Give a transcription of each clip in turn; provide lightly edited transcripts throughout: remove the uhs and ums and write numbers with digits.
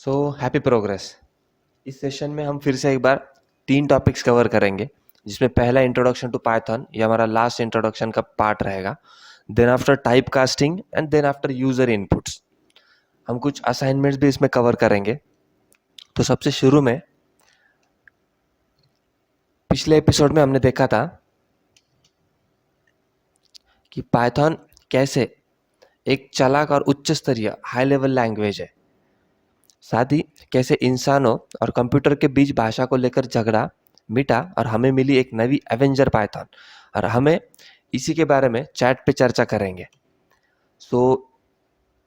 So happy progress. इस session में हम फिर से एक बार 3 टॉपिक्स कवर करेंगे, जिसमें पहला इंट्रोडक्शन टू पाइथन, ये हमारा लास्ट इंट्रोडक्शन का पार्ट रहेगा। Then after type casting and then after user inputs. हम कुछ असाइनमेंट्स भी इसमें कवर करेंगे। तो सबसे शुरू में पिछले एपिसोड में हमने देखा था कि पाइथन कैसे एक चालाक और उच्च स्तरीय हाई लेवल लैंग्वेज है, साथ ही कैसे इंसानों और कंप्यूटर के बीच भाषा को लेकर झगड़ा मिटा और हमें मिली एक नई एवेंजर पाइथन। और हमें इसी के बारे में चैट पे चर्चा करेंगे। So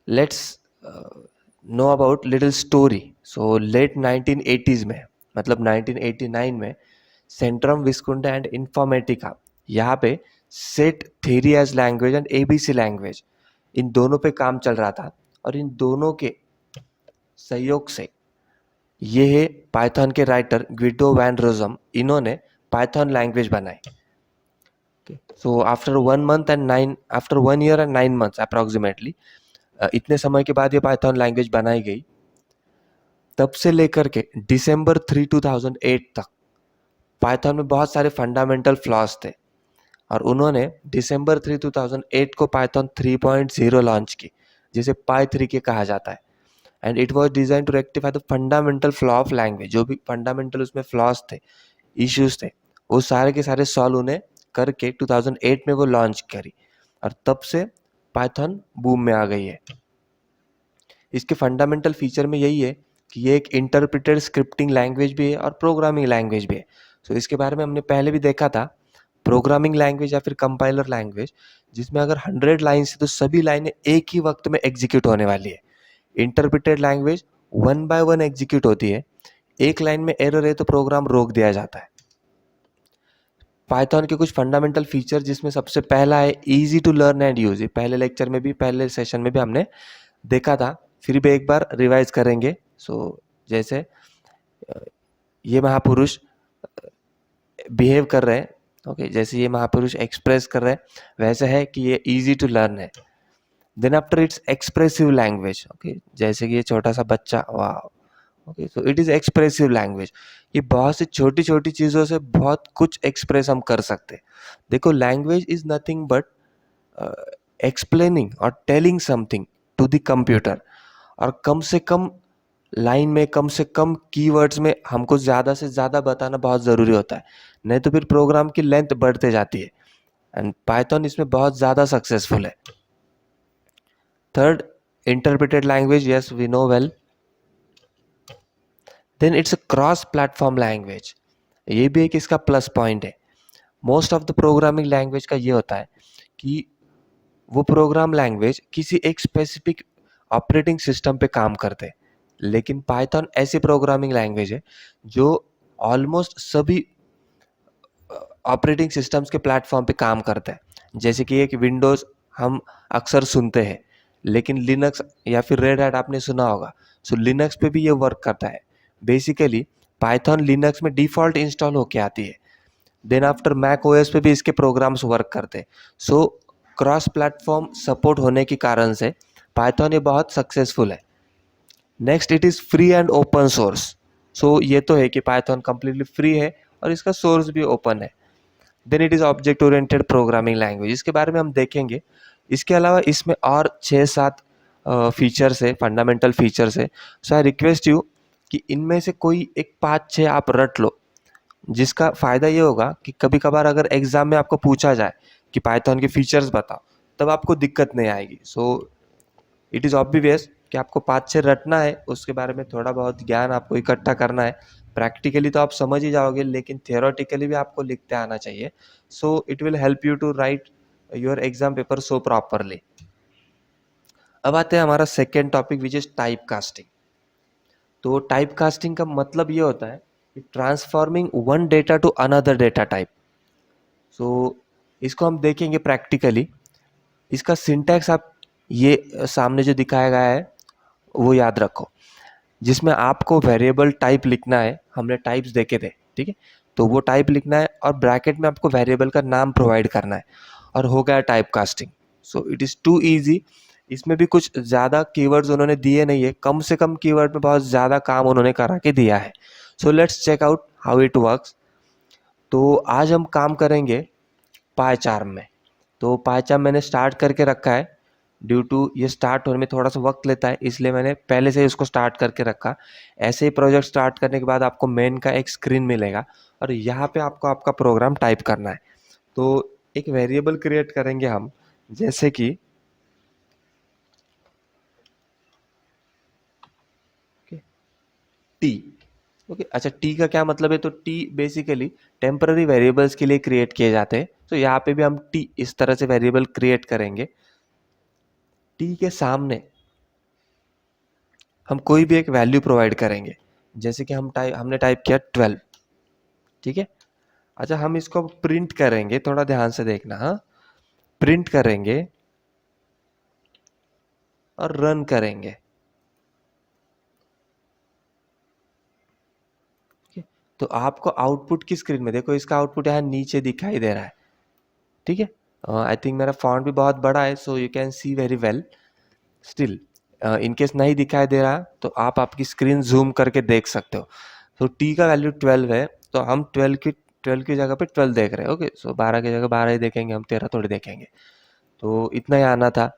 let's know about little story. So let 1980s में, मतलब 1989 में, सेंट्रम विस्कुंडा एंड इन्फॉर्मेटिका, यहाँ पे set theory as language and ABC language, इन दोनों पे काम चल रहा था। और इन दोनों के सहयोग से ये है पाइथन के राइटर ग्विडो वैन रोजम, इन्होंने पाइथन लैंग्वेज बनाई। So after 1 year and 9 months approximately, इतने समय के बाद ये पाइथन लैंग्वेज बनाई गई। तब से लेकर के दिसंबर 3, 2008 तक पाइथन में बहुत सारे फंडामेंटल फ्लॉज थे, और उन्होंने दिसंबर 3, 2008 को पाइथन 3.0 लॉन्च की, जिसे पाई 3 के कहा जाता है। And it was design to rectify the fundamental flaw of language. जो भी फंडामेंटल उसमें फ्लॉज थे, इश्यूज थे, वो सारे के सारे सॉल्व उन्हें करके 2008 में वो लॉन्च करी, और तब से पाइथन बूम में आ गई है। इसके फंडामेंटल फीचर में यही है कि ये एक इंटरप्रिटेड स्क्रिप्टिंग लैंग्वेज भी है और प्रोग्रामिंग लैंग्वेज भी है। सो इसके बारे में हमने पहले भी देखा था, प्रोग्रामिंग लैंग्वेज या फिर कंपाइलर लैंग्वेज, जिसमें अगर 100 लाइन्स है तो सभी लाइनें एक ही वक्त में एग्जीक्यूट होने वाली है। इंटरप्रिटेड लैंग्वेज 1 by 1 एग्जीक्यूट होती है, एक लाइन में एरर है तो प्रोग्राम रोक दिया जाता है। पाइथन के कुछ फंडामेंटल फीचर, जिसमें सबसे पहला है easy to learn and use. पहले लेक्चर में भी, पहले सेशन में भी हमने देखा था, फिर भी एक बार रिवाइज करेंगे। सो जैसे ये महापुरुष बिहेव कर रहे हैं, ओके, जैसे ये महापुरुष एक्सप्रेस कर रहे हैं, वैसे है कि ये इजी टू लर्न है। Then after it's expressive language, okay, जैसे कि ये छोटा सा बच्चा, वाह, okay, so it is expressive language. ये बहुत सी छोटी छोटी चीज़ों से बहुत कुछ एक्सप्रेस हम कर सकते हैं। देखो, language is nothing but explaining और telling something to the computer. और कम से कम लाइन में, कम से कम कीवर्ड्स में हमको ज़्यादा से ज़्यादा बताना बहुत ज़रूरी होता है, नहीं तो फिर प्रोग्राम की लेंथ बढ़ते जाती है। एंड पाइथन इसमें बहुत ज़्यादा सक्सेसफुल है। Third, interpreted language, yes we know well. Then it's a cross platform language, ये भी एक इसका प्लस पॉइंट है। Most of the programming language का ये होता है कि वो प्रोग्राम लैंग्वेज किसी एक स्पेसिफिक ऑपरेटिंग सिस्टम पे काम करते हैं, लेकिन पाइथन ऐसी प्रोग्रामिंग लैंग्वेज है जो ऑलमोस्ट सभी ऑपरेटिंग सिस्टम्स के प्लेटफॉर्म पे काम करता है। जैसे कि एक विंडोज़ हम अक्सर सुनते हैं, लेकिन लिनक्स या फिर रेड हैट आपने सुना होगा। सो लिनक्स पे भी ये वर्क करता है। बेसिकली पाइथन लिनक्स में डिफ़ॉल्ट इंस्टॉल होके आती है। देन आफ्टर मैक ओएस पे भी इसके प्रोग्राम्स वर्क करते हैं। सो क्रॉस प्लेटफॉर्म सपोर्ट होने के कारण से पाइथन ये बहुत सक्सेसफुल है। Next, it is free and open source. So ये तो है कि पाइथन कम्प्लीटली फ्री है और इसका सोर्स भी ओपन है। Then it is object oriented programming language, इसके बारे में हम देखेंगे। इसके अलावा इसमें और 6-7 फीचर्स है, फंडामेंटल फीचर्स है। सो आई रिक्वेस्ट यू कि इनमें से कोई एक 5-6 आप रट लो, जिसका फ़ायदा ये होगा कि कभी कभार अगर एग्ज़ाम में आपको पूछा जाए कि पाइथन के फीचर्स बताओ, तब आपको दिक्कत नहीं आएगी। सो इट इज़ ऑब्वियस कि आपको 5-6 रटना है, उसके बारे में थोड़ा बहुत ज्ञान आपको इकट्ठा करना है। प्रैक्टिकली तो आप समझ ही जाओगे, लेकिन थियोरेटिकली भी आपको लिखते आना चाहिए। So it will help you to write your exam paper so properly. अब आते हैं हमारा second topic, which is type casting. तो टाइप कास्टिंग का मतलब ये होता है कि transforming one data to another data type. So इसको हम देखेंगे प्रैक्टिकली। इसका सिंटैक्स आप ये सामने जो दिखाया गया है वो याद रखो, जिसमें आपको वेरिएबल टाइप लिखना है। हमने टाइप्स देखे थे, ठीक है, तो वो टाइप लिखना है और ब्रैकेट में आपको वेरिएबल का नाम प्रोवाइड करना है, और हो गया type casting. So it is too easy. इसमें भी कुछ ज़्यादा कीवर्ड्स उन्होंने दिए नहीं है, कम से कम कीवर्ड में बहुत ज़्यादा काम उन्होंने करा के दिया है। So let's check out how it works. तो आज हम काम करेंगे पाई चार्म में। तो पाई चार्म मैंने स्टार्ट करके रखा है, ड्यू टू ये स्टार्ट होने में थोड़ा सा वक्त लेता है, इसलिए मैंने पहले से ही उसको स्टार्ट करके रखा। ऐसे ही प्रोजेक्ट स्टार्ट करने के बाद आपको मेन का एक स्क्रीन मिलेगा और यहाँ पे आपको आपका प्रोग्राम टाइप करना है। तो एक वेरिएबल क्रिएट करेंगे हम, जैसे कि टी। ओके, अच्छा टी का क्या मतलब है? तो टी बेसिकली टेम्पररी वेरिएबल्स के लिए क्रिएट किए जाते हैं। तो यहाँ पे भी हम टी इस तरह से वेरिएबल क्रिएट करेंगे। टी के सामने हम कोई भी एक वैल्यू प्रोवाइड करेंगे, जैसे कि हमने टाइप किया 12। ठीक है, अच्छा हम इसको प्रिंट करेंगे, थोड़ा ध्यान से देखना। हाँ, प्रिंट करेंगे और रन करेंगे। तो आपको आउटपुट की स्क्रीन में देखो, इसका आउटपुट यहाँ नीचे दिखाई दे रहा है। ठीक है, आई थिंक मेरा फॉन्ट भी बहुत बड़ा है, so you can C very well. Still in case नहीं दिखाई दे रहा तो आप आपकी स्क्रीन जूम करके देख सकते हो। तो टी का वैल्यू 12 है, तो हम 12 की जगह पे 12 देख रहे हैं। ओके, सो 12 की जगह 12 ही देखेंगे, हम 13 थोड़ी देखेंगे। तो इतना ही आना था,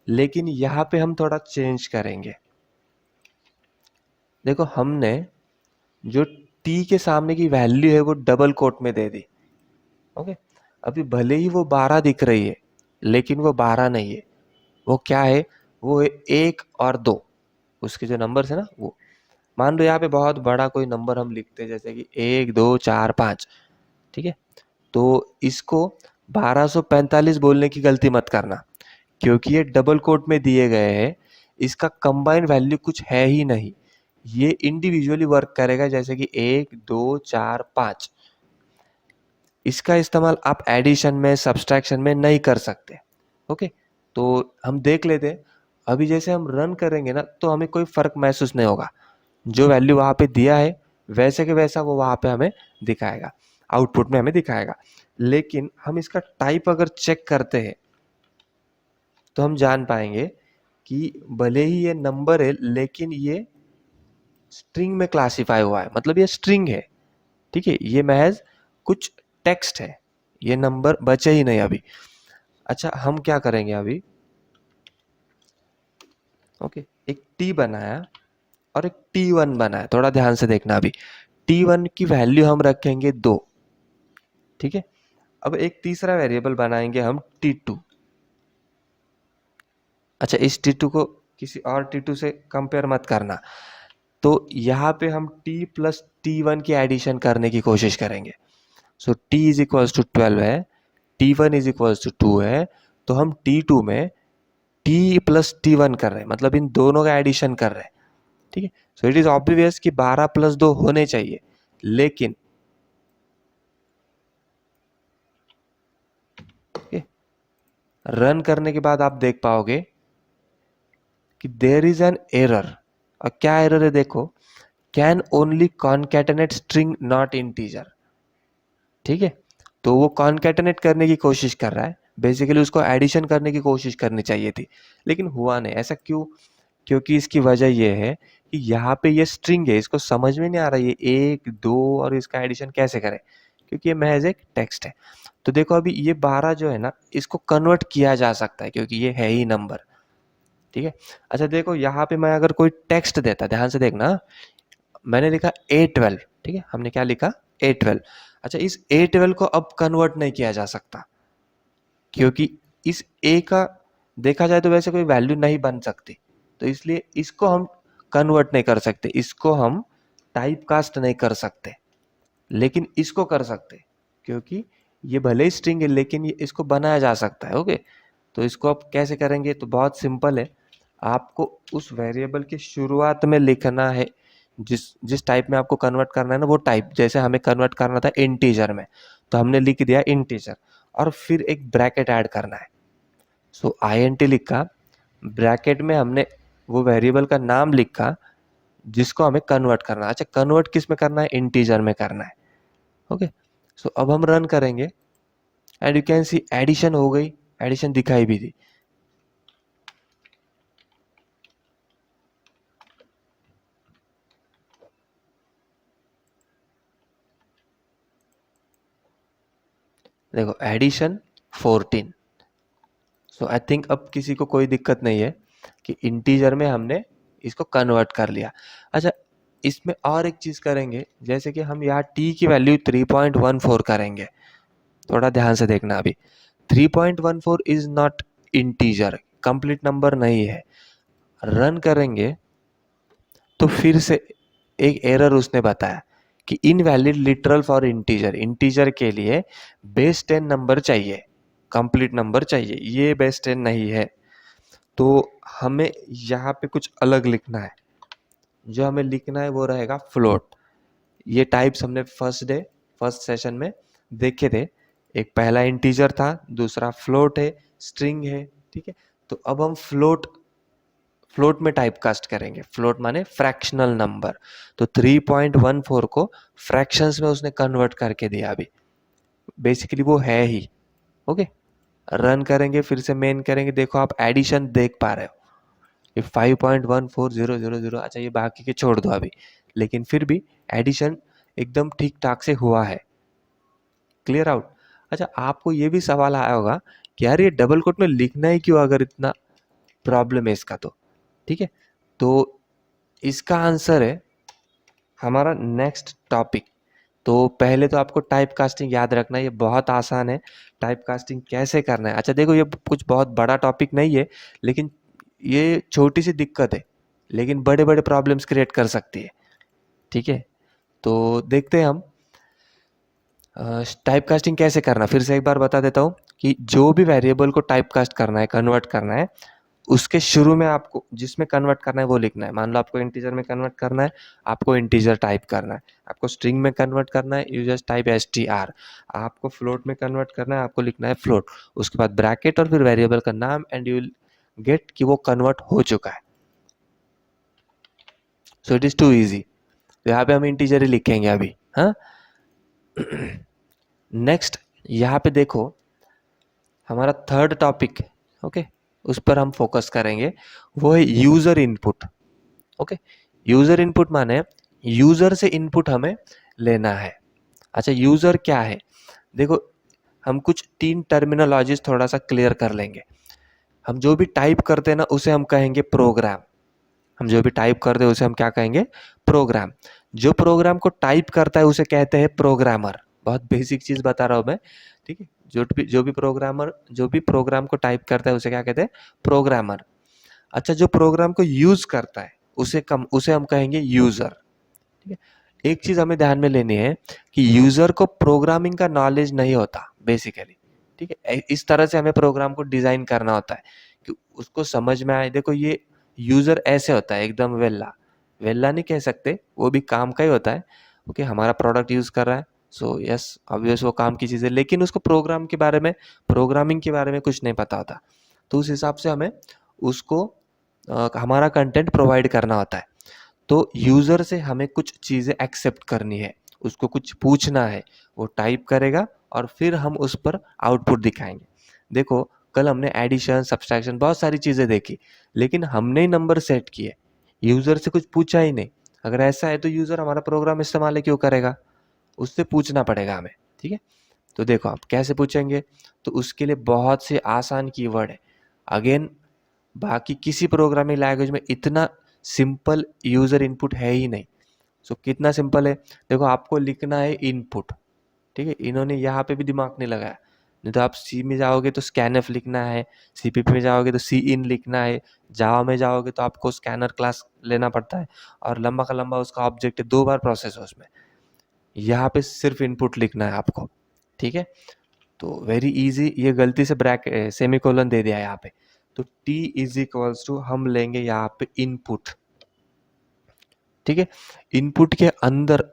लेकिन यहाँ पे हम थोड़ा चेंज करेंगे। देखो हमने जो टी के सामने की वैल्यू है वो डबल कोट में दे दी। ओके, अभी भले ही वो 12 दिख रही है, लेकिन वो 12 नहीं है। वो क्या है? वो है 1 और 2, उसके जो नंबर्स है ना वो। मान लो यहाँ पे बहुत बड़ा कोई नंबर हम लिखते हैं, जैसे कि 1 2 4 5। ठीक है, तो इसको 1245 बोलने की गलती मत करना, क्योंकि ये डबल कोट में दिए गए हैं। इसका कंबाइंड वैल्यू कुछ है ही नहीं, ये इंडिविजुअली वर्क करेगा, जैसे कि 1 2 4 5। इसका इस्तेमाल आप एडिशन में, सब्सट्रैक्शन में नहीं कर सकते। ओके, तो हम देख लेते हैं। अभी जैसे हम रन करेंगे ना, तो हमें कोई फर्क महसूस नहीं होगा। जो वैल्यू वहाँ पे दिया है वैसे के वैसा वो वहाँ पे हमें दिखाएगा, आउटपुट में हमें दिखाएगा। लेकिन हम इसका टाइप अगर चेक करते हैं तो हम जान पाएंगे कि भले ही ये नंबर है, लेकिन ये स्ट्रिंग में क्लासिफाई हुआ है, मतलब ये स्ट्रिंग है। ठीक है, ये महज कुछ टेक्स्ट है, ये नंबर बचे ही नहीं अभी। अच्छा हम क्या करेंगे अभी? ओके, एक टी बनाया और एक T1 बनाया, थोड़ा ध्यान से देखना। अभी T1 की वैल्यू हम रखेंगे 2। ठीक है, अब एक तीसरा वेरिएबल बनाएंगे हम T2। अच्छा, इस T2 को किसी और T2 से कंपेयर मत करना। तो यहाँ पे हम T प्लस T1 की एडिशन करने की कोशिश करेंगे। सो T इज इक्वल्स टू 12 है, T1 इज इक्वल्स टू 2 है, तो हम T2 में T प्लस T1 कर रहे हैं, मतलब इन दोनों का एडिशन कर रहे हैं। ठीक है, सो इट इज ऑब्वियस कि 12 प्लस 2 होने चाहिए, लेकिन रन करने के बाद आप देख पाओगे कि देयर इज एन एरर। और क्या एरर है देखो, can only concatenate string not integer. ठीक है, तो वो कॉन्कैटिनेट करने की कोशिश कर रहा है, बेसिकली उसको एडिशन करने की कोशिश करनी चाहिए थी, लेकिन हुआ नहीं। ऐसा क्यों? क्योंकि इसकी वजह यह है कि यहाँ पे ये स्ट्रिंग है, इसको समझ में नहीं आ रहा ये 1 2 और इसका एडिशन कैसे करें, क्योंकि ये महज एक टेक्स्ट है। तो देखो अभी ये 12 जो है ना, इसको कन्वर्ट किया जा सकता है क्योंकि ये है ही नंबर। ठीक है, अच्छा देखो यहाँ पे मैं अगर कोई टेक्स्ट देता, ध्यान से देखना, मैंने लिखा A12। ठीक है, हमने क्या लिखा? A12। अच्छा, इस A12 को अब कन्वर्ट नहीं किया जा सकता, क्योंकि इस A का देखा जाए तो वैसे कोई वैल्यू नहीं बन सकती, तो इसलिए इसको हम कन्वर्ट नहीं कर सकते, इसको हम टाइप कास्ट नहीं कर सकते, लेकिन इसको कर सकते, क्योंकि ये भले ही स्ट्रिंग है लेकिन ये इसको बनाया जा सकता है। ओके, तो इसको आप कैसे करेंगे? तो बहुत सिंपल है, आपको उस वेरिएबल की शुरुआत में लिखना है, जिस जिस टाइप में आपको कन्वर्ट करना है ना, वो टाइप। जैसे हमें कन्वर्ट करना था इंटीजर में, तो हमने लिख दिया इंटीजर, और फिर एक ब्रैकेट ऐड करना है। सो INT लिखा, ब्रैकेट में हमने वो वेरिएबल का नाम लिखा जिसको हमें कन्वर्ट करना है। अच्छा, कन्वर्ट किस में करना है? इंटीजर में करना है। ओके, सो अब हम रन करेंगे and you can see addition हो गई, एडिशन दिखाई भी दी। देखो एडिशन 14। सो आई थिंक अब किसी को कोई दिक्कत नहीं है कि इंटीजर में हमने इसको कन्वर्ट कर लिया। अच्छा, इसमें और एक चीज़ करेंगे, जैसे कि हम यहाँ t की वैल्यू 3.14 करेंगे। थोड़ा ध्यान से देखना अभी। 3.14 is not integer, complete number नहीं है। रन करेंगे तो फिर से एक एरर उसने बताया कि invalid literal for integer. Integer के लिए बेस 10 नंबर चाहिए, कंप्लीट नंबर चाहिए, ये बेस 10 नहीं है। तो हमें यहाँ पे कुछ अलग लिखना है। जो हमें लिखना है वो रहेगा फ्लोट। ये टाइप्स हमने फर्स्ट सेशन में देखे थे। एक पहला इंटीजर था, दूसरा फ्लोट है, स्ट्रिंग है, ठीक है। तो अब हम फ्लोट में टाइप कास्ट करेंगे। फ्लोट माने फ्रैक्शनल नंबर। तो 3.14 को फ्रैक्शंस में उसने कन्वर्ट करके दिया। अभी बेसिकली वो है ही। ओके, रन करेंगे, फिर से मेन करेंगे। देखो आप एडिशन देख पा रहे हो, ये 5.14000। अच्छा, ये बाकी के छोड़ दो अभी, लेकिन फिर भी एडिशन एकदम ठीक ठाक से हुआ है। Clear out. अच्छा, आपको ये भी सवाल आया होगा कि यार ये डबल कोट में लिखना ही क्यों अगर इतना प्रॉब्लम है इसका। तो ठीक है, तो इसका आंसर है हमारा नेक्स्ट टॉपिक। तो पहले तो आपको टाइप कास्टिंग याद रखना है, ये बहुत आसान है। टाइप कास्टिंग कैसे करना है। अच्छा देखो, ये कुछ बहुत बड़ा टॉपिक नहीं है, लेकिन ये छोटी सी दिक्कत है, लेकिन बड़े बड़े प्रॉब्लम्स क्रिएट कर सकती है। ठीक है, तो देखते हैं हम टाइप कास्टिंग कैसे करना। फिर से एक बार बता देता हूँ कि जो भी वेरिएबल को टाइप कास्ट करना है, कन्वर्ट करना है, उसके शुरू में आपको जिसमें कन्वर्ट करना है वो लिखना है। मान लो आपको इंटीजर में कन्वर्ट करना है, आपको इंटीजर टाइप करना है। आपको स्ट्रिंग में कन्वर्ट करना है, यू जस्ट टाइप str। आपको फ्लोट में कन्वर्ट करना है, आपको लिखना है फ्लोट, उसके बाद ब्रैकेट और फिर वेरिएबल का नाम, एंड यू विल गेट कि वो कन्वर्ट हो चुका है। So it is too easy. तो यहाँ पे हम इंटीजर ही लिखेंगे अभी। हाँ, नेक्स्ट यहाँ पे देखो हमारा थर्ड टॉपिक, ओके, उस पर हम फोकस करेंगे। वो है user input. Okay, user input माने यूजर से इनपुट हमें लेना है। अच्छा, यूजर क्या है, देखो हम कुछ 3 टर्मिनोलॉजीज थोड़ा सा क्लियर कर लेंगे। हम जो भी टाइप करते हैं ना उसे हम कहेंगे प्रोग्राम। हम जो भी टाइप करते हैं उसे हम क्या कहेंगे, प्रोग्राम। जो प्रोग्राम को टाइप करता है उसे कहते हैं प्रोग्रामर। बहुत बेसिक चीज बता रहा हूं मैं, ठीक है। जो भी प्रोग्राम को टाइप करता है उसे क्या कहते हैं, प्रोग्रामर। अच्छा, जो प्रोग्राम को यूज करता है उसे हम कहेंगे यूजर। ठीक है, एक चीज हमें ध्यान में लेनी है कि यूजर को प्रोग्रामिंग का नॉलेज नहीं होता बेसिकली। ठीक है, इस तरह से हमें प्रोग्राम को डिजाइन करना होता है कि उसको समझ में आए। देखो ये यूजर ऐसे होता है, एकदम वेल्ला वेल्ला नहीं कह सकते, वो भी काम का ही होता है। ओके, हमारा प्रोडक्ट यूज कर रहा है, सो यस ऑब्वियस वो काम की चीज़ है, लेकिन उसको प्रोग्रामिंग के बारे में कुछ नहीं पता होता। तो उस हिसाब से हमें उसको हमारा कंटेंट प्रोवाइड करना होता है। तो यूज़र से हमें कुछ चीज़ें एक्सेप्ट करनी है, उसको कुछ पूछना है, वो टाइप करेगा और फिर हम उस पर आउटपुट दिखाएंगे। देखो कल हमने एडिशन, सब्सट्रैक्शन, बहुत सारी चीज़ें देखी, लेकिन हमने ही नंबर सेट किए, यूज़र से कुछ पूछा ही नहीं। अगर ऐसा है तो यूज़र हमारा प्रोग्राम इस्तेमाल क्यों करेगा, उससे पूछना पड़ेगा हमें। ठीक है, तो देखो आप कैसे पूछेंगे, तो उसके लिए बहुत से आसान कीवर्ड है। अगेन बाकी किसी प्रोग्रामिंग लैंग्वेज में इतना सिंपल यूजर इनपुट है ही नहीं। सो कितना सिंपल है, देखो आपको लिखना है इनपुट। ठीक है, इन्होंने यहाँ पे भी दिमाग नहीं लगाया। नहीं तो आप सी में जाओगे तो स्कैनफ लिखना है, सीपीपी में जाओगे तो सी इन लिखना है, जावा में जाओगे तो आपको स्कैनर क्लास लेना पड़ता है, और लंबा का लंबा उसका ऑब्जेक्ट है, 2 बार प्रोसेस है उसमें। यहाँ पे सिर्फ इनपुट लिखना है आपको। ठीक है, तो वेरी इजी। ये गलती से ब्रैकेट सेमीकोलन दे दिया यहाँ पे, तो t इज इक्वल्स टू हम लेंगे यहाँ पे इनपुट। ठीक है, इनपुट के अंदर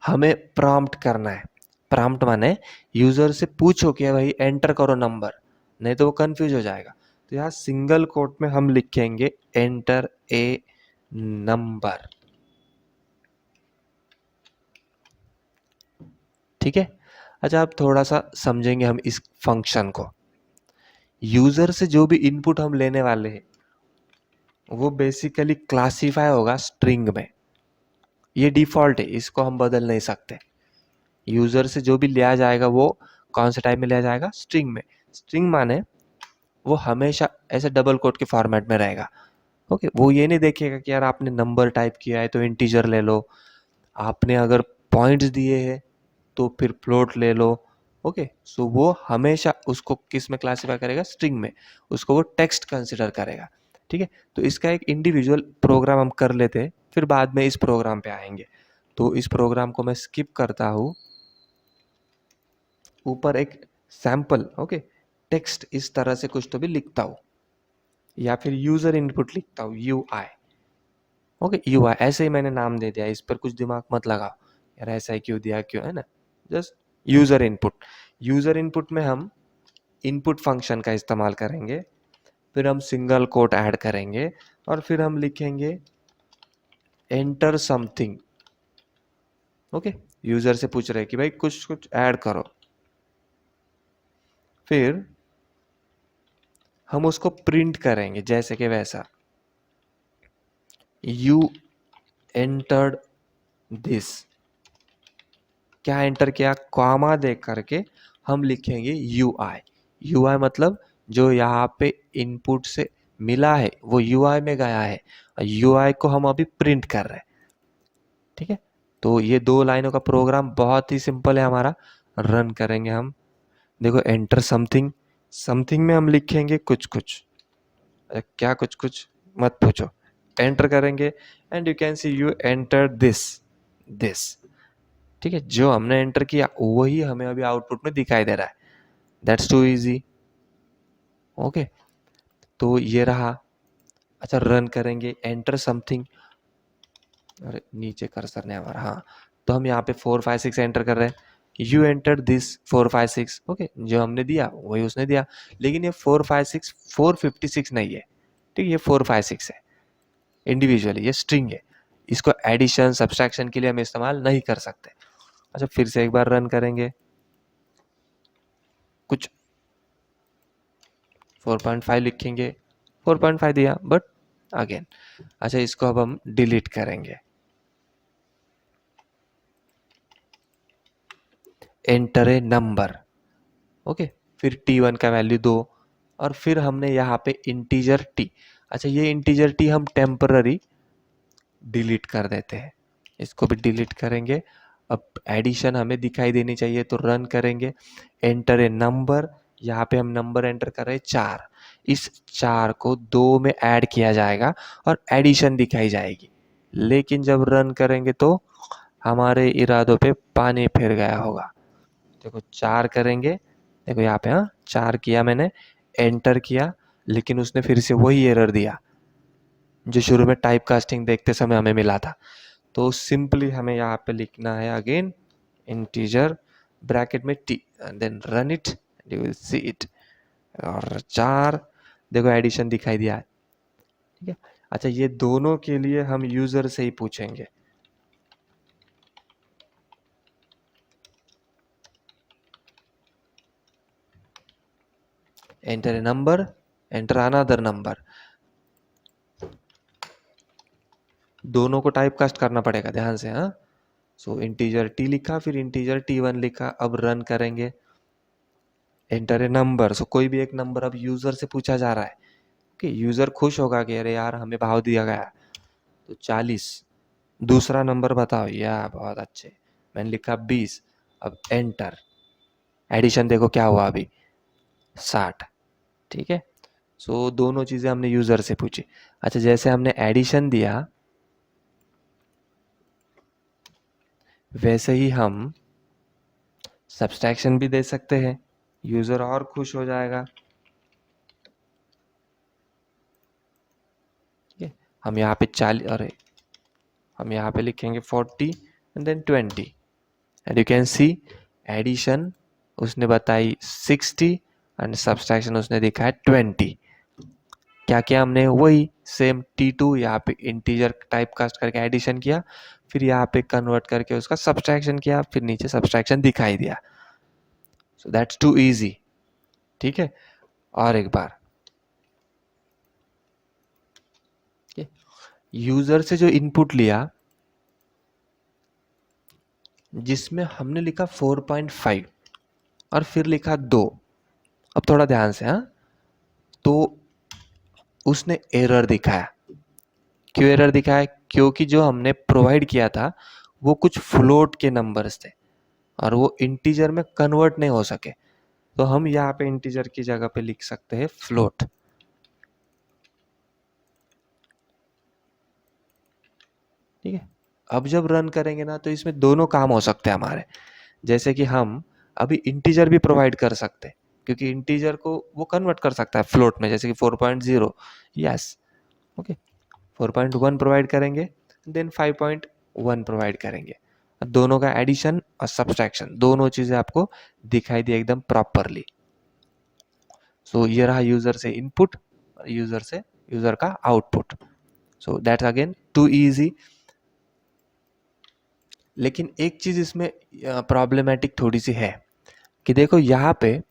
हमें प्रॉम्प्ट करना है। प्रॉम्प्ट माने यूजर से पूछो कि भाई एंटर करो नंबर, नहीं तो वो कंफ्यूज हो जाएगा। तो यहाँ सिंगल कोट में हम लिखेंगे एंटर ए नंबर। ठीक है, अच्छा अब थोड़ा सा समझेंगे हम इस फंक्शन को। यूजर से जो भी इनपुट हम लेने वाले हैं वो बेसिकली क्लासीफाई होगा स्ट्रिंग में। ये डिफॉल्ट है, इसको हम बदल नहीं सकते। यूजर से जो भी लिया जाएगा वो कौन से टाइप में लिया जाएगा? स्ट्रिंग में। स्ट्रिंग माने वो हमेशा ऐसे डबल कोट के फॉर्मेट में रहेगा। ओके, वो ये नहीं देखेगा कि यार आपने नंबर टाइप किया है तो इंटीजर ले लो, आपने अगर पॉइंट्स दिए हैं तो फिर फ्लोट ले लो। ओके, सो वो हमेशा उसको किस में क्लासीफाई करेगा? स्ट्रिंग में। उसको वो टेक्स्ट कंसिडर करेगा। ठीक है, तो इसका एक इंडिविजुअल प्रोग्राम हम कर लेते हैं, फिर बाद में इस प्रोग्राम पे आएंगे। तो इस प्रोग्राम को मैं स्किप करता हूँ। ऊपर एक सैंपल ओके टेक्स्ट इस तरह से कुछ तो भी लिखता हूँ, या फिर यूजर इनपुट लिखता हूँ, UI। ओके, UI ऐसे ही मैंने नाम दे दिया, इस पर कुछ दिमाग मत लगाओ यार ऐसा ही क्यों दिया, क्यों, है ना। Just user input. User input में हम इनपुट फंक्शन का इस्तेमाल करेंगे, फिर हम सिंगल कोट ऐड करेंगे और फिर हम लिखेंगे एंटर समथिंग। ओके, यूजर से पूछ रहे कि भाई कुछ कुछ ऐड करो, फिर हम उसको प्रिंट करेंगे जैसे कि वैसा, यू एंटर्ड दिस। क्या एंटर किया? कॉमा दे करके हम लिखेंगे UI। UI मतलब जो यहाँ पे इनपुट से मिला है वो UI में गया है, UI को हम अभी प्रिंट कर रहे हैं। ठीक है, तो ये 2 लाइनों का प्रोग्राम बहुत ही सिंपल है हमारा। रन करेंगे हम, देखो एंटर समथिंग। समथिंग में हम लिखेंगे कुछ कुछ, क्या कुछ कुछ मत पूछो। एंटर करेंगे and you can C you enter this this. ठीक है, जो हमने एंटर किया वही हमें अभी आउटपुट में दिखाई दे रहा है। That's too easy. ओके, तो ये रहा। अच्छा, रन करेंगे एंटर समथिंग। अरे नीचे कर्सर ने हमारा, हाँ, तो हम यहाँ पे 4 5 6 एंटर कर रहे हैं। You enter this 4 5 6। ओके, जो हमने दिया वही उसने दिया, लेकिन ये 4 5 6 456 नहीं है। ठीक है, ये 4 5 6 है इंडिविजुअली, ये स्ट्रिंग है। इसको एडिशन सब्सट्रैक्शन के लिए हम इस्तेमाल नहीं कर सकते। अच्छा, फिर से एक बार रन करेंगे, कुछ 4.5 लिखेंगे, 4.5 दिया बट अगेन। अच्छा, इसको अब हम डिलीट करेंगे। Enter a number. ओके, फिर T1 का वैल्यू दो, और फिर हमने यहाँ पे इंटीजर T। अच्छा, ये इंटीजर T हम टेम्पररी डिलीट कर देते हैं, इसको भी डिलीट करेंगे। अब एडिशन हमें दिखाई देनी चाहिए तो रन करेंगे, एंटर ए नंबर। यहाँ पे हम नंबर एंटर कर रहे हैं 4। इस 4 को 2 में ऐड किया जाएगा और एडिशन दिखाई जाएगी, लेकिन जब रन करेंगे तो हमारे इरादों पे पानी फिर गया होगा। देखो 4 करेंगे, देखो यहाँ पे, हाँ 4 किया मैंने, एंटर किया, लेकिन उसने फिर से वही एरर दिया जो शुरू में टाइप कास्टिंग देखते समय हमें मिला था। तो सिंपली हमें यहाँ पे लिखना है अगेन इंटीजर ब्रैकेट में T and then run it, you will see it. और 4, देखो एडिशन दिखाई दिया है। ठीक है, अच्छा ये दोनों के लिए हम यूजर से ही पूछेंगे। Enter a number, enter another number. दोनों को टाइप कास्ट करना पड़ेगा ध्यान से, हाँ। सो इंटीजर T लिखा, फिर इंटीजर T1 लिखा, अब रन करेंगे, एंटर ए नंबर। सो कोई भी एक नंबर अब यूजर से पूछा जा रहा है। ओके, यूजर खुश होगा कि अरे यार हमें भाव दिया गया, तो 40। दूसरा नंबर बताओ, या बहुत अच्छे, मैंने लिखा 20। अब एंटर, एडिशन देखो क्या हुआ अभी, 60। ठीक है, सो दोनों चीजें हमने यूजर से पूछी। अच्छा, जैसे हमने एडिशन दिया वैसे ही हम सब्सट्रैक्शन भी दे सकते हैं, यूजर और खुश हो जाएगा। ठीक है, हम यहाँ पे 40, अरे हम यहाँ पे लिखेंगे 40 and then 20 and you can see addition उसने बताई 60 एंड सब्सट्रैक्शन उसने दिखाया 20। क्या किया हमने? वही सेम T2 यहाँ पे इंटीजर टाइप कास्ट करके एडिशन किया, फिर यहाँ पे कन्वर्ट करके उसका सब्सट्रैक्शन किया, फिर नीचे सब्सट्रैक्शन दिखाई दिया। So that's too easy. ठीक है, और एक बार यूजर से जो इनपुट लिया जिसमें हमने लिखा 4.5, और फिर लिखा 2। अब थोड़ा ध्यान से, हाँ, तो उसने एरर दिखाया। क्यों एरर दिखाया? क्योंकि जो हमने प्रोवाइड किया था वो कुछ फ्लोट के नंबर्स थे और वो इंटीजर में कन्वर्ट नहीं हो सके। तो हम यहाँ पे इंटीजर की जगह पे लिख सकते हैं फ्लोट। ठीक है, अब जब रन करेंगे ना तो इसमें दोनों काम हो सकते हैं हमारे। जैसे कि हम अभी इंटीजर भी प्रोवाइड कर सकते हैं, क्योंकि इंटीजर को वो कन्वर्ट कर सकता है फ्लोट में, जैसे कि 4.0। यस, ओके, 4.1 प्रोवाइड करेंगे, देन 5.1 प्रोवाइड करेंगे। दोनों का एडिशन और सब्सट्रैक्शन दोनों चीजें आपको दिखाई दी एकदम प्रॉपरली। सो ये रहा यूजर से इनपुट, यूजर का output. So that's again too easy. लेकिन एक चीज इसमें प्रॉब्लमेटिक थोड़ी सी है कि देखो यहाँ पे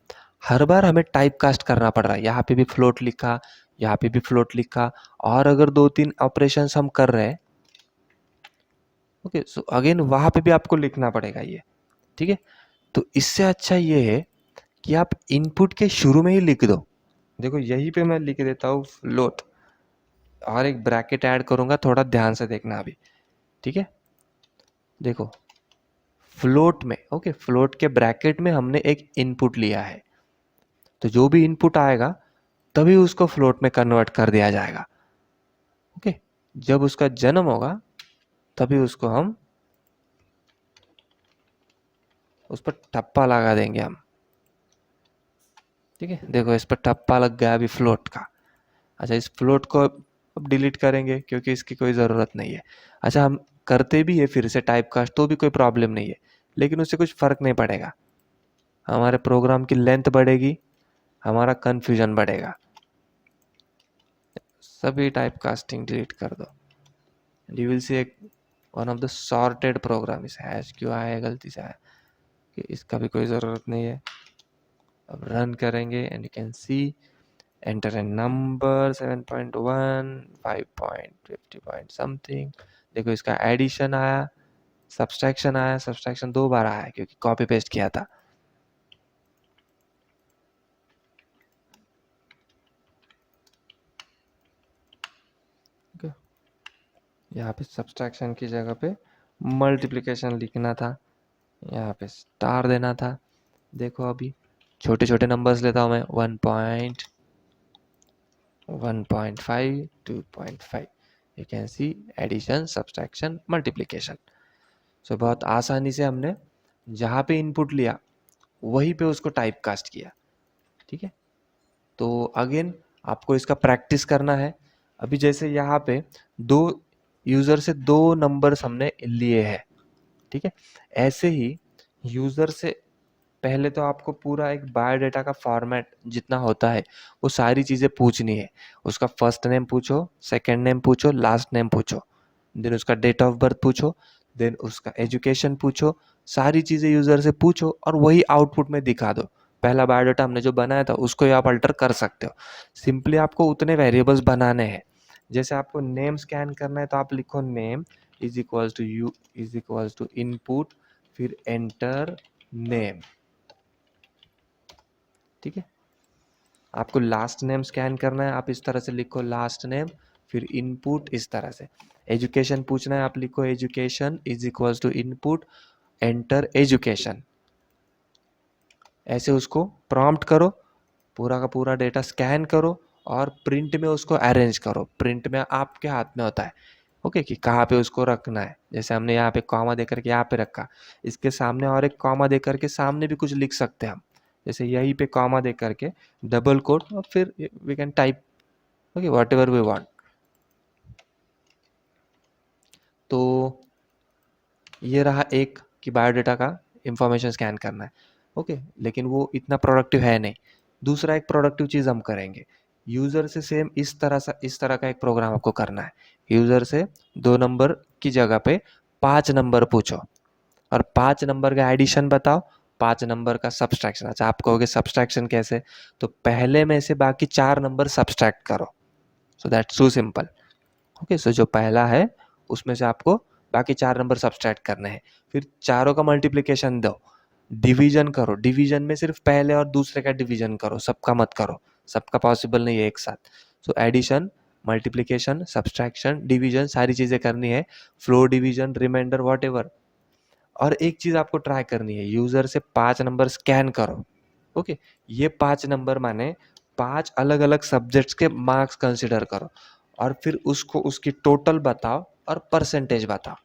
हर बार हमें टाइप कास्ट करना पड़ रहा है। यहाँ पे भी फ्लोट लिखा, यहाँ पे भी फ्लोट लिखा, और अगर 2-3 ऑपरेशंस हम कर रहे हैं, ओके, सो अगेन वहां पे भी आपको लिखना पड़ेगा ये। ठीक है, तो इससे अच्छा ये है कि आप इनपुट के शुरू में ही लिख दो। देखो यहीं पे मैं लिख देता हूँ फ्लोट, और एक ब्रैकेट ऐड करूंगा, थोड़ा ध्यान से देखना अभी। ठीक है, देखो फ्लोट में, ओके, फ्लोट के ब्रैकेट में हमने एक इनपुट लिया है, तो जो भी इनपुट आएगा तभी उसको फ्लोट में कन्वर्ट कर दिया जाएगा। ओके, जब उसका जन्म होगा तभी उसको हम उस पर ठप्पा लगा देंगे हम। ठीक है, देखो इस पर ठप्पा लग गया अभी फ्लोट का। अच्छा, इस फ्लोट को अब डिलीट करेंगे क्योंकि इसकी कोई ज़रूरत नहीं है। अच्छा, हम करते भी है फिर से टाइप कास्ट तो भी कोई प्रॉब्लम नहीं है, लेकिन उससे कुछ फ़र्क नहीं पड़ेगा। हमारे प्रोग्राम की लेंथ बढ़ेगी, हमारा कन्फ्यूजन बढ़ेगा। सभी टाइप कास्टिंग डिलीट कर दो, यू विल सी एक one of the sorted program. इस हैश क्यों आया, गलती से आया, कि इसका भी कोई ज़रूरत नहीं है। अब रन करेंगे and you can see enter a number 7.1, 5.50 point something. देखो इसका एडिशन आया, सब्सट्रैक्शन आया, सब्सट्रैक्शन 2 बार आया क्योंकि कॉपी पेस्ट किया था। यहाँ पे सब्सट्रैक्शन की जगह पे मल्टीप्लिकेशन लिखना था, यहाँ पे स्टार देना था। देखो अभी छोटे छोटे नंबर्स लेता हूँ मैं, 1.5, 2.5। You can see addition, subtraction, multiplication. So बहुत आसानी से हमने जहाँ पे इनपुट लिया वहीं पे उसको टाइप कास्ट किया। ठीक है, तो अगेन आपको इसका प्रैक्टिस करना है। अभी जैसे यहाँ पे दो यूज़र से 2 नंबर्स हमने लिए हैं। ठीक है, ऐसे ही यूज़र से पहले तो आपको पूरा एक बायोडाटा का फॉर्मेट जितना होता है वो सारी चीज़ें पूछनी है। उसका फर्स्ट नेम पूछो, सेकंड नेम पूछो, लास्ट नेम पूछो, देन उसका डेट ऑफ बर्थ पूछो, देन उसका एजुकेशन पूछो, सारी चीज़ें यूज़र से पूछो और वही आउटपुट में दिखा दो। पहला बायोडाटा हमने जो बनाया था उसको ही आप अल्टर कर सकते हो। सिंपली आपको उतने वेरिएबल्स बनाने हैं। जैसे आपको नेम स्कैन करना है तो आप लिखो name is equals to u is equals to input, फिर एंटर नेम। ठीक है, आपको लास्ट नेम स्कैन करना है, आप इस तरह से लिखो लास्ट नेम, फिर इनपुट इस तरह से। एजुकेशन पूछना है, आप लिखो education is equals to input, enter education. ऐसे उसको प्रॉम्प्ट करो, पूरा का पूरा डेटा स्कैन करो और प्रिंट में उसको अरेंज करो। प्रिंट में आपके हाथ में होता है, ओके, कि कहाँ पे उसको रखना है। जैसे हमने यहाँ पे कॉमा देकर के यहाँ पे रखा, इसके सामने और एक कॉमा देकर के सामने भी कुछ लिख सकते हैं हम। जैसे यहीं पे कॉमा दे करके डबल कोट और फिर we can type, okay, whatever we want. तो ये रहा एक कि बायोडाटा का इंफॉर्मेशन स्कैन करना है, ओके, लेकिन वो इतना प्रोडक्टिव है नहीं। दूसरा एक प्रोडक्टिव चीज़ हम करेंगे, यूज़र से सेम इस तरह का एक प्रोग्राम आपको करना है। यूज़र से 2 नंबर की जगह पे 5 नंबर पूछो और 5 नंबर का एडिशन बताओ, 5 नंबर का सब्सट्रैक्शन। अच्छा, आप कहोगे सब्सट्रैक्शन कैसे, तो पहले में से बाकी 4 नंबर सब्सट्रैक्ट करो। So that's so simple. Okay, so जो पहला है उसमें से आपको बाकी 4 नंबर सब्सट्रैक्ट करने हैं, फिर चारों का मल्टीप्लिकेशन दो। डिवीजन करो, डिवीजन में सिर्फ पहले और दूसरे का डिवीजन करो, सबका मत करो, सबका पॉसिबल नहीं है एक साथ। So addition, multiplication, subtraction, division सारी चीज़ें करनी है, फ्लोर डिवीजन, रिमाइंडर, व्हाटएवर। और एक चीज़ आपको ट्राई करनी है, यूज़र से 5 नंबर स्कैन करो। ओके, ये 5 नंबर माने 5 अलग अलग सब्जेक्ट्स के मार्क्स कंसिडर करो और फिर उसको उसकी टोटल बताओ और परसेंटेज बताओ।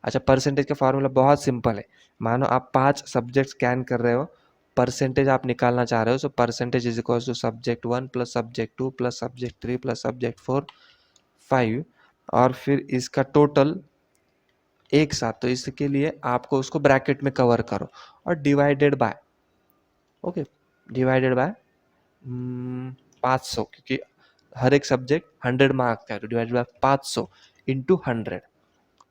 अच्छा, परसेंटेज का फॉर्मूला बहुत सिंपल है। मानो आप 5 सब्जेक्ट स्कैन कर रहे हो, परसेंटेज आप निकालना चाह रहे हो, so percentage is equal to subject 1 plus subject 2 plus subject 3 plus subject 4 5 और फिर इसका टोटल एक साथ। तो इसके लिए आपको उसको ब्रैकेट में कवर करो और divided by, okay, divided by 500, क्योंकि हर एक सब्जेक्ट 100 मार्क्स का है, तो डिवाइडेड बाय 500 इंटू 100।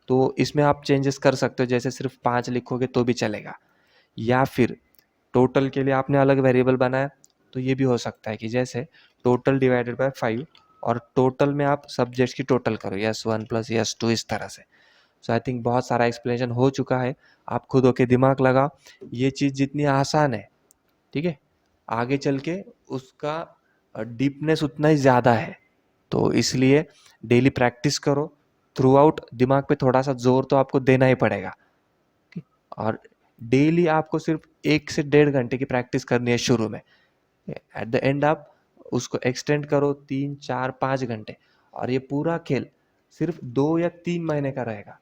तो इसमें आप चेंजेस कर सकते हो, जैसे सिर्फ 5 लिखोगे तो भी चलेगा, या फिर टोटल के लिए आपने अलग वेरिएबल बनाया तो ये भी हो सकता है कि जैसे टोटल डिवाइडेड बाय 5 और टोटल में आप सब्जेक्ट्स की टोटल करो, S1 प्लस S2, इस तरह से। सो आई थिंक बहुत सारा एक्सप्लेनेशन हो चुका है, आप खुद होके दिमाग लगाओ। ये चीज़ जितनी आसान है, ठीक है, आगे चल के उसका डीपनेस उतना ही ज़्यादा है। तो इसलिए डेली प्रैक्टिस करो, थ्रू आउट दिमाग पे थोड़ा सा जोर तो आपको देना ही पड़ेगा। और डेली आपको सिर्फ 1 से 1.5 घंटे की प्रैक्टिस करनी है शुरू में, एट द एंड आप उसको एक्सटेंड करो 3, 4, 5 घंटे, और ये पूरा खेल सिर्फ 2 या 3 महीने का रहेगा।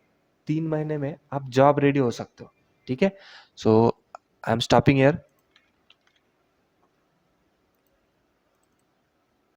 3 महीने में आप जॉब रेडी हो सकते हो, ठीक है। सो आई एम स्टॉपिंग हियर।